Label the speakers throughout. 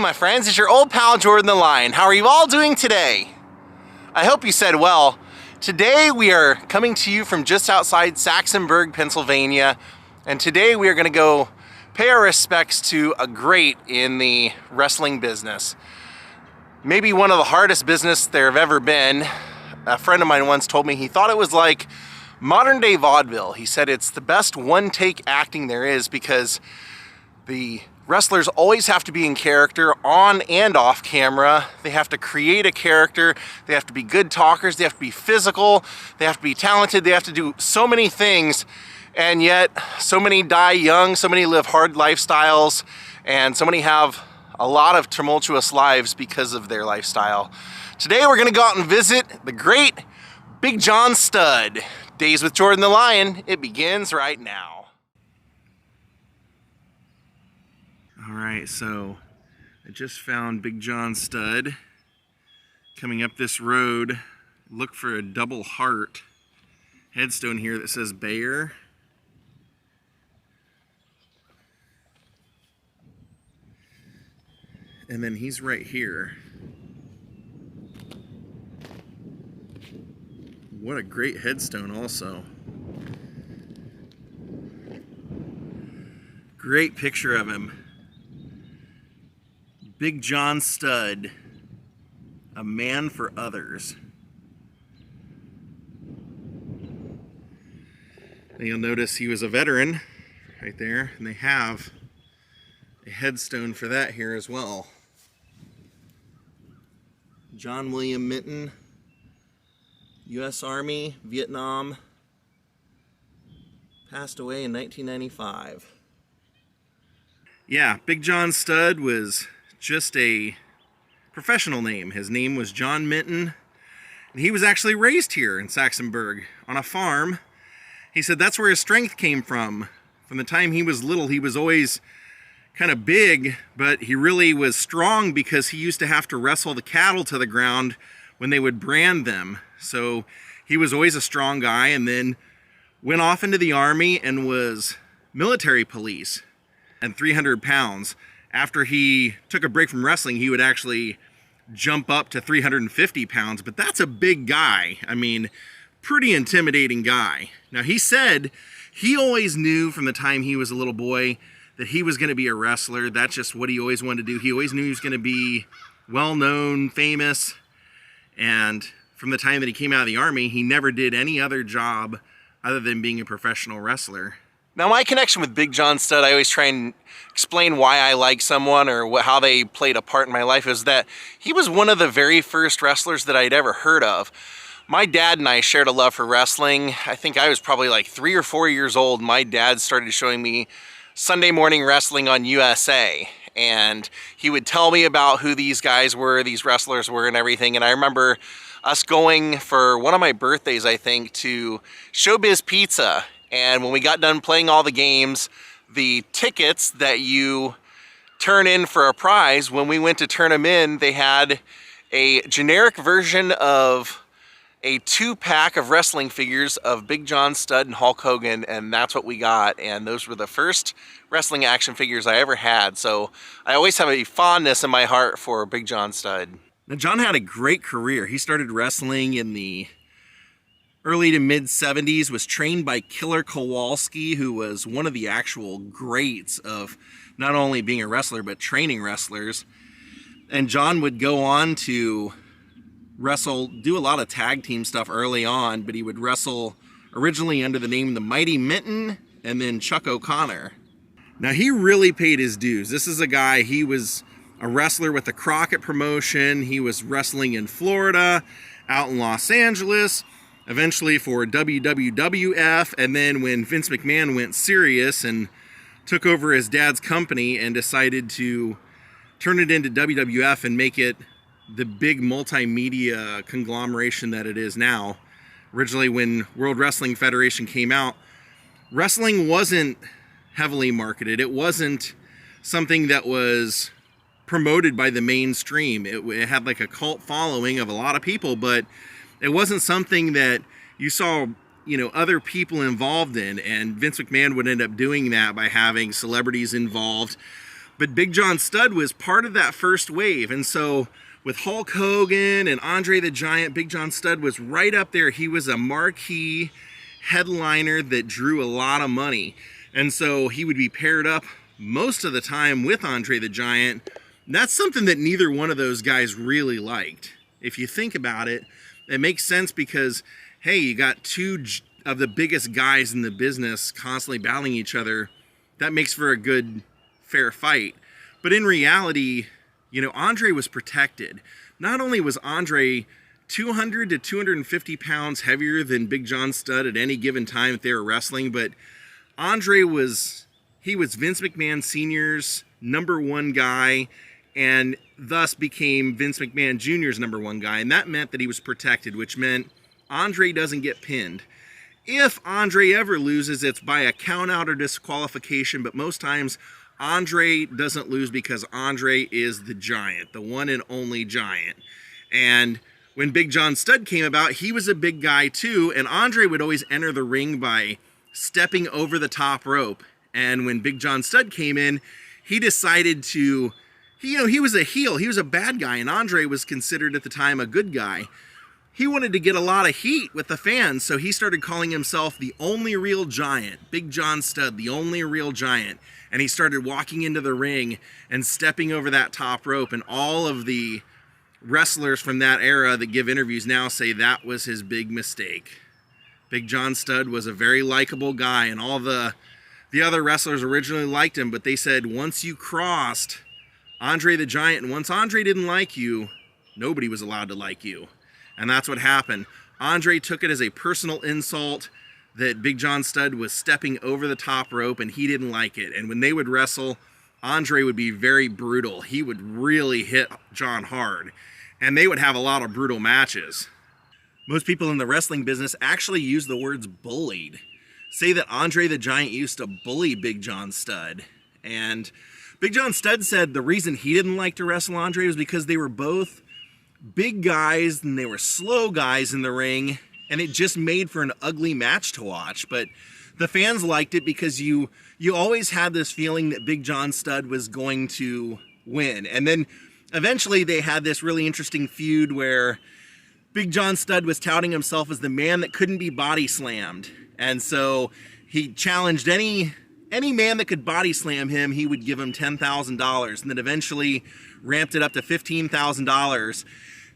Speaker 1: my friends, it's your old pal Jordan the Lion. How are you all doing today? I hope you said well. Today we are coming to you from just outside Saxonburg, Pennsylvania, and today we are going to go pay our respects to a great in the wrestling business. Maybe one of the hardest business there have ever been. A friend of mine once told me he thought it was like modern day vaudeville. He said it's the best one-take acting there is because the wrestlers always have to be in character on and off camera. They have to create a character. They have to be good talkers. They have to be physical. They have to be talented. They have to do so many things. And yet so many die young. So many live hard lifestyles. And so many have a lot of tumultuous lives because of their lifestyle. Today we're going to go out and visit the great Big John Studd. Daze with Jordan the Lion. It begins right now. All right, so I just found Big John Studd. Coming up this road, look for a double heart headstone here that says Bayer. And then he's right here. What a great headstone also. Great picture of him. Big John Studd, a man for others. And you'll notice he was a veteran right there, and they have a headstone for that here as well. John William Minton, U.S. Army, Vietnam, passed away in 1995. Yeah, Big John Studd was just a professional name. His name was John Minton, and he was actually raised here in Saxonburg on a farm. He said that's where his strength came from. From the time he was little, he was always kind of big, but he really was strong because he used to have to wrestle the cattle to the ground when they would brand them. So he was always a strong guy, and then went off into the Army and was military police and 300 pounds. After he took a break from wrestling, he would actually jump up to 350 pounds, but that's a big guy. I mean, pretty intimidating guy. Now, he said he always knew from the time he was a little boy that he was going to be a wrestler. That's just what he always wanted to do. He always knew he was going to be well-known, famous, and from the time that he came out of the Army, he never did any other job other than being a professional wrestler. Now, my connection with Big John Studd, I always try and explain why I like someone or how they played a part in my life, is that he was one of the very first wrestlers that I'd ever heard of. My dad and I shared a love for wrestling. I think I was probably like 3 or 4 years old. My dad started showing me Sunday morning wrestling on USA, and he would tell me about who these guys were, these wrestlers were, and everything. And I remember us going for one of my birthdays, I think, to Showbiz Pizza. And when we got done playing all the games, the tickets that you turn in for a prize, when we went to turn them in, they had a generic version of a 2-pack of wrestling figures of Big John Studd and Hulk Hogan, and that's what we got. And those were the first wrestling action figures I ever had. So I always have a fondness in my heart for Big John Studd. Now, John had a great career. He started wrestling in the early to mid 70s, was trained by Killer Kowalski, who was one of the actual greats of not only being a wrestler, but training wrestlers. And John would go on to wrestle, do a lot of tag team stuff early on, but he would wrestle originally under the name The Mighty Minton and then Chuck O'Connor. Now, he really paid his dues. This is a guy, he was a wrestler with the Crockett promotion. He was wrestling in Florida, out in Los Angeles, eventually for WWF, and then when Vince McMahon went serious and took over his dad's company and decided to turn it into WWF and make it the big multimedia conglomeration that it is now. Originally, when World Wrestling Federation came out, wrestling wasn't heavily marketed. It wasn't something that was promoted by the mainstream. It had like a cult following of a lot of people, but it wasn't something that you saw, you know, other people involved in. And Vince McMahon would end up doing that by having celebrities involved. But Big John Studd was part of that first wave. And so with Hulk Hogan and Andre the Giant, Big John Studd was right up there. He was a marquee headliner that drew a lot of money. And so he would be paired up most of the time with Andre the Giant. That's something that neither one of those guys really liked. If you think about it, it makes sense because, hey, you got two of the biggest guys in the business constantly battling each other. That makes for a good, fair fight. But in reality, you know, Andre was protected. Not only was Andre 200 to 250 pounds heavier than Big John Studd at any given time that they were wrestling, but Andre was Vince McMahon Sr.'s #1 guy, and thus became Vince McMahon Jr.'s #1 guy. And that meant that he was protected, which meant Andre doesn't get pinned. If Andre ever loses, it's by a count out or disqualification, but most times Andre doesn't lose because Andre is the Giant, the one and only Giant. And when Big John Studd came about, he was a big guy too, and Andre would always enter the ring by stepping over the top rope. And when Big John Studd came in, he decided to, he was a heel, he was a bad guy, and Andre was considered at the time a good guy. He wanted to get a lot of heat with the fans, so he started calling himself the only real Giant, Big John Studd, the only real Giant. And he started walking into the ring and stepping over that top rope, and all of the wrestlers from that era that give interviews now say that was his big mistake. Big John Studd was a very likable guy, and all the other wrestlers originally liked him, but they said once you crossed Andre the Giant, and once Andre didn't like you, nobody was allowed to like you. And that's what happened. Andre took it as a personal insult that Big John Studd was stepping over the top rope, and he didn't like it. And when they would wrestle, Andre would be very brutal. He would really hit John hard, and they would have a lot of brutal matches. Most people in the wrestling business actually use the words bullied. Say that Andre the Giant used to bully Big John Studd. And Big John Studd said the reason he didn't like to wrestle Andre was because they were both big guys and they were slow guys in the ring, and it just made for an ugly match to watch. But the fans liked it because you always had this feeling that Big John Studd was going to win. And then eventually they had this really interesting feud where Big John Studd was touting himself as the man that couldn't be body slammed. And so he challenged any man that could body slam him, he would give him $10,000, and then eventually ramped it up to $15,000.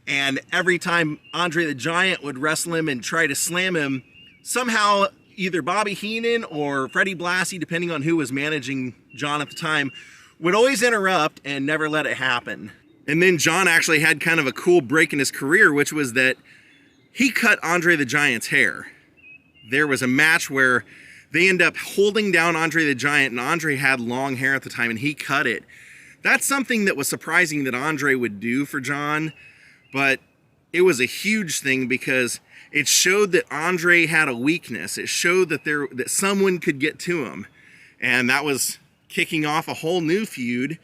Speaker 1: And every time Andre the Giant would wrestle him and try to slam him, somehow either Bobby Heenan or Freddie Blassie, depending on who was managing John at the time, would always interrupt and never let it happen. And then John actually had kind of a cool break in his career, which was that he cut Andre the Giant's hair. There was a match where they end up holding down Andre the Giant, and Andre had long hair at the time, and he cut it. That's something that was surprising that Andre would do for John, but it was a huge thing because it showed that Andre had a weakness. It showed that someone could get to him, and that was kicking off a whole new feud.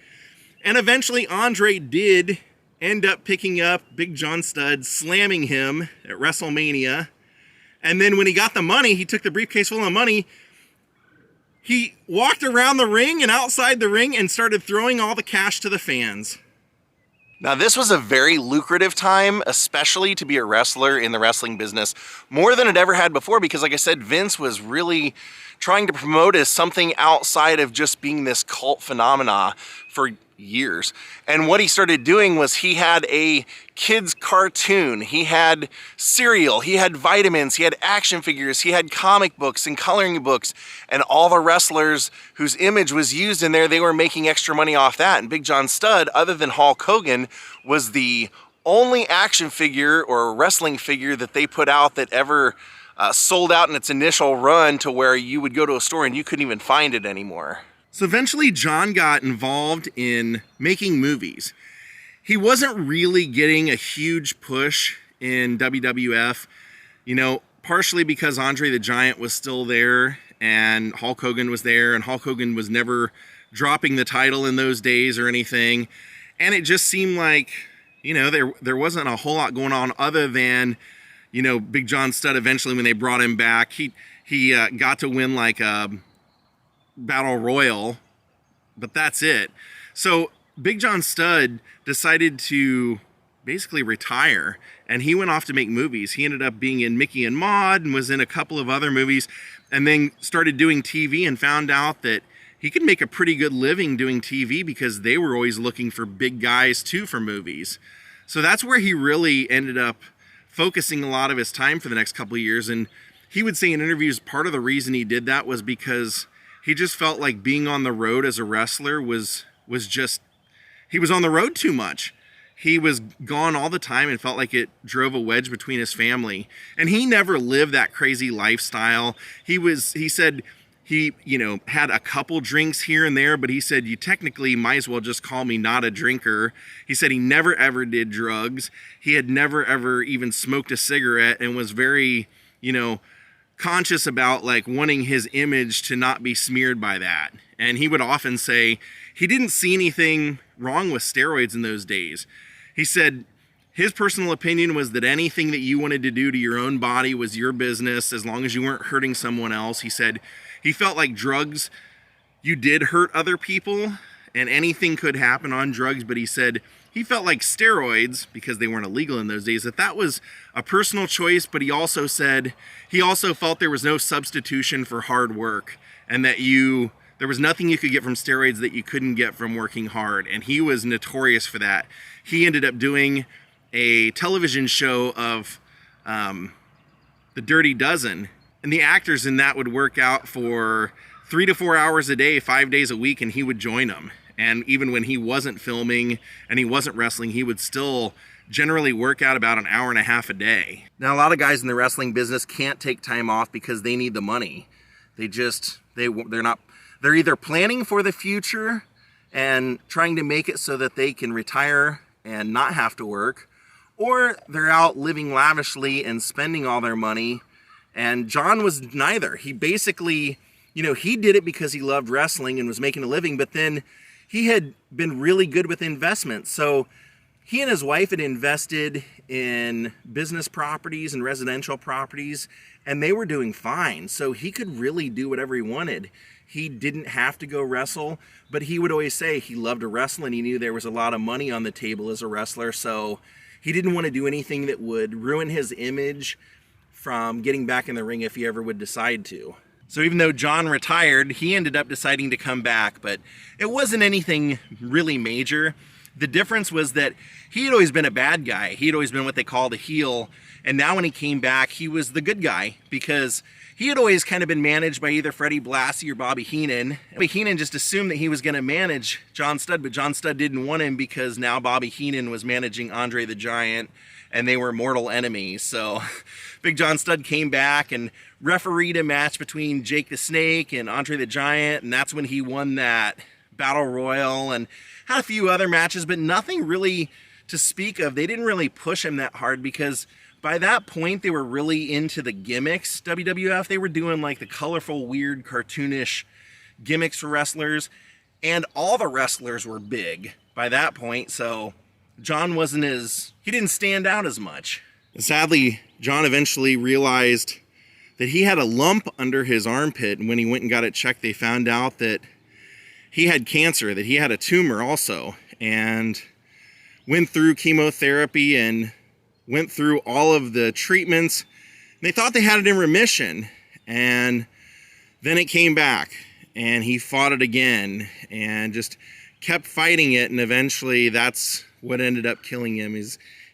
Speaker 1: And eventually Andre did end up picking up Big John Studd, slamming him at WrestleMania. And then when he got the money, he took the briefcase full of money. He walked around the ring and outside the ring and started throwing all the cash to the fans. Now, this was a very lucrative time, especially to be a wrestler in the wrestling business, more than it ever had before, because like I said, Vince was really trying to promote as something outside of just being this cult phenomena for years. And what he started doing was he had a kids cartoon, he had cereal, he had vitamins, he had action figures, he had comic books and coloring books, and all the wrestlers whose image was used in there, they were making extra money off that. And Big John Studd, other than Hulk Hogan, was the only action figure or wrestling figure that they put out that ever sold out in its initial run to where you would go to a store and you couldn't even find it anymore. So eventually John got involved in making movies. He wasn't really getting a huge push in WWF, you know, partially because Andre the Giant was still there and Hulk Hogan was there, and Hulk Hogan was never dropping the title in those days or anything. And it just seemed like, you know, there wasn't a whole lot going on other than, you know, Big John Studd eventually when they brought him back, he got to win like a Battle Royal, but that's it. So Big John Studd decided to basically retire, and he went off to make movies. He ended up being in Mickey and Maude and was in a couple of other movies, and then started doing TV and found out that he could make a pretty good living doing TV because they were always looking for big guys too for movies. So that's where he really ended up focusing a lot of his time for the next couple of years. And he would say in interviews part of the reason he did that was because he just felt like being on the road as a wrestler was just, he was on the road too much. He was gone all the time and felt like it drove a wedge between his family. And he never lived that crazy lifestyle. He said he, had a couple drinks here and there, but he said, you technically might as well just call me not a drinker. He said he never ever did drugs. He had never ever even smoked a cigarette, and was very, conscious about like wanting his image to not be smeared by that. And he would often say he didn't see anything wrong with steroids in those days. He said his personal opinion was that anything that you wanted to do to your own body was your business as long as you weren't hurting someone else. He said he felt like drugs, you did hurt other people and anything could happen on drugs, but he said he felt like steroids, because they weren't illegal in those days, that was a personal choice, but he also said he also felt there was no substitution for hard work, and that there was nothing you could get from steroids that you couldn't get from working hard, and he was notorious for that. He ended up doing a television show of The Dirty Dozen, and the actors in that would work out for 3 to 4 hours a day, 5 days a week, and he would join them. And even when he wasn't filming and he wasn't wrestling, he would still generally work out about an hour and a half a day. Now, a lot of guys in the wrestling business can't take time off because they need the money. They're either planning for the future and trying to make it so that they can retire and not have to work, or they're out living lavishly and spending all their money. And John was neither. He basically, he did it because he loved wrestling and was making a living, but then he had been really good with investments. So he and his wife had invested in business properties and residential properties, and they were doing fine. So he could really do whatever he wanted. He didn't have to go wrestle, but he would always say he loved to wrestle and he knew there was a lot of money on the table as a wrestler. So he didn't want to do anything that would ruin his image from getting back in the ring if he ever would decide to. So even though John retired, he ended up deciding to come back, but it wasn't anything really major. The difference was that he had always been a bad guy. He had always been what they called a heel. And now when he came back, he was the good guy, because he had always kind of been managed by either Freddie Blassie or Bobby Heenan. Bobby Heenan just assumed that he was going to manage John Studd, but John Studd didn't want him because now Bobby Heenan was managing Andre the Giant, and they were mortal enemies. So Big John Studd came back and refereed a match between Jake the Snake and Andre the Giant, and that's when he won that Battle Royal, and had a few other matches, but nothing really to speak of. They didn't really push him that hard because by that point they were really into the gimmicks. WWF, they were doing like the colorful, weird, cartoonish gimmicks for wrestlers, and all the wrestlers were big by that point, so John he didn't stand out as much. Sadly, John eventually realized that he had a lump under his armpit, and when he went and got it checked, they found out that he had cancer, that he had a tumor also, and went through chemotherapy and went through all of the treatments. They thought they had it in remission, and then it came back, and he fought it again and just kept fighting it, and eventually that's what ended up killing him.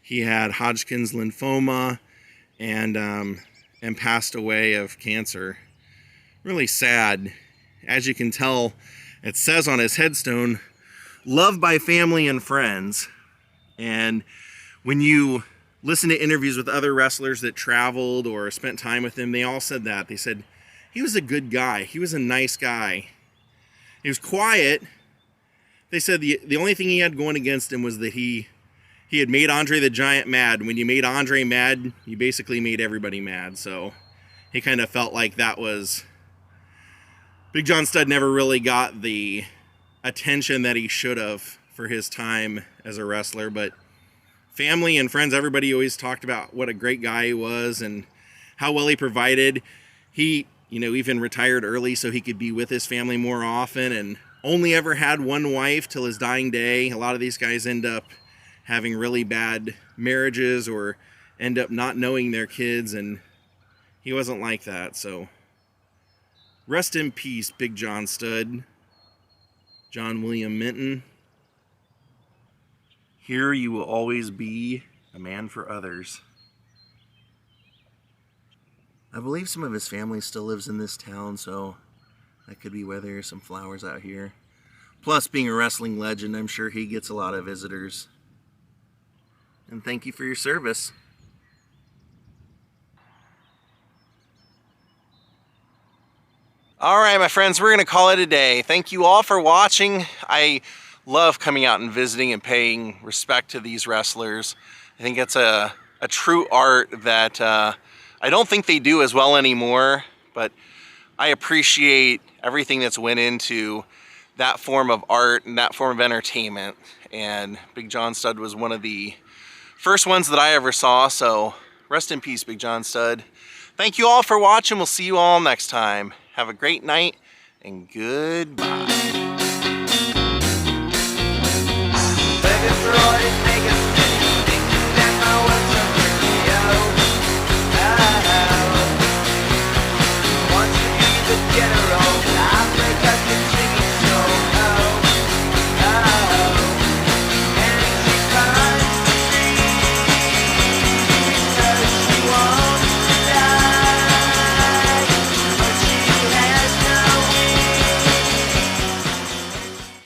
Speaker 1: He had Hodgkin's lymphoma and passed away of cancer. Really sad. As you can tell, it says on his headstone, "Loved by family and friends." And when you listen to interviews with other wrestlers that traveled or spent time with him, they all said that. They said he was a good guy. He was a nice guy. He was quiet. They said the only thing he had going against him was that he had made Andre the Giant mad. When you made Andre mad, you basically made everybody mad. So he kind of felt like that was... Big John Studd never really got the attention that he should have for his time as a wrestler, but family and friends, everybody always talked about what a great guy he was and how well he provided. He, even retired early so he could be with his family more often, and only ever had one wife till his dying day. A lot of these guys end up having really bad marriages or end up not knowing their kids, and he wasn't like that. So rest in peace, Big John Studd, John William Minton. Here you will always be a man for others. I believe some of his family still lives in this town, so that could be why there are some flowers out here. Plus, being a wrestling legend, I'm sure he gets a lot of visitors. And thank you for your service. All right, my friends, we're going to call it a day. Thank you all for watching. I love coming out and visiting and paying respect to these wrestlers. I think it's a true art that I don't think they do as well anymore, but I appreciate everything that's went into that form of art and that form of entertainment. And Big John Studd was one of the first ones that I ever saw, so rest in peace, Big John Studd. Thank you all for watching. We'll see you all next time. Have a great night and goodbye.